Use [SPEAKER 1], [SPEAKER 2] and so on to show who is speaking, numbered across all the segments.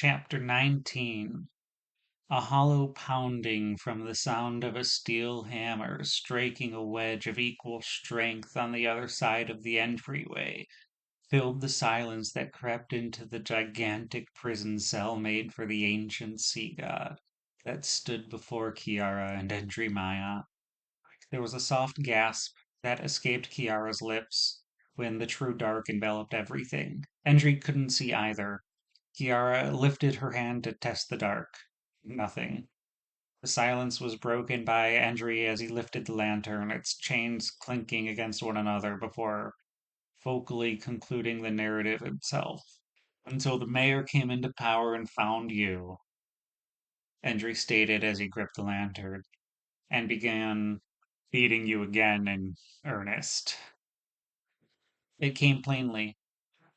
[SPEAKER 1] Chapter 19. A hollow pounding from the sound of a steel hammer striking a wedge of equal strength on the other side of the entryway filled the silence that crept into the gigantic prison cell made for the ancient sea god that stood before Kiara and Endrymion. There was a soft gasp that escaped Kiara's lips when the true dark enveloped everything. Endry couldn't see either. Kiara lifted her hand to test the dark. Nothing. The silence was broken by Endry as he lifted the lantern, its chains clinking against one another before vocally concluding the narrative himself. Until the mayor came into power and found you, Endry stated as he gripped the lantern, and began feeding you again in earnest. It came plainly,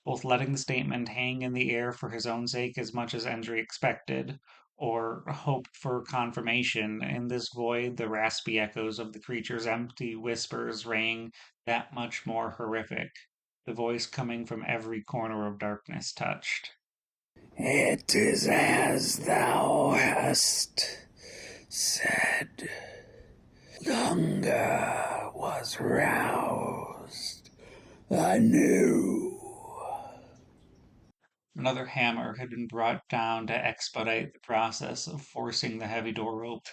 [SPEAKER 1] both letting the statement hang in the air for his own sake as much as Endry expected, or hoped for confirmation. In this void, the raspy echoes of the creature's empty whispers rang that much more horrific, the voice coming from every corner of darkness touched.
[SPEAKER 2] It is as thou hast said. Hunger was roused anew.
[SPEAKER 1] Another hammer had been brought down to expedite the process of forcing the heavy door open.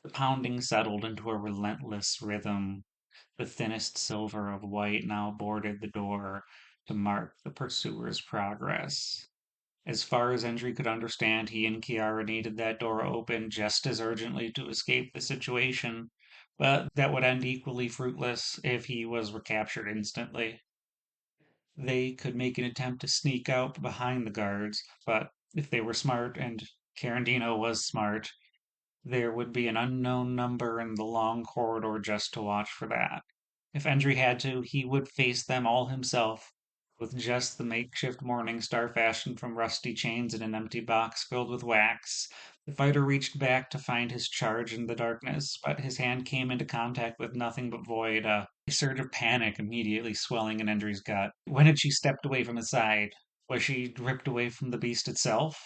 [SPEAKER 1] The pounding settled into a relentless rhythm. The thinnest silver of white now boarded the door to mark the pursuer's progress. As far as Endry could understand, he and Kiara needed that door open just as urgently to escape the situation, but that would end equally fruitless if he was recaptured instantly. They could make an attempt to sneak out behind the guards, but if they were smart, and Carandino was smart, there would be an unknown number in the long corridor just to watch for that. If Endry had to, he would face them all himself, with just the makeshift morning star fashioned from rusty chains and an empty box filled with wax. The fighter reached back to find his charge in the darkness, but his hand came into contact with nothing but void, a surge of panic immediately swelling in Endry's gut. When had she stepped away from his side? Was she ripped away from the beast itself?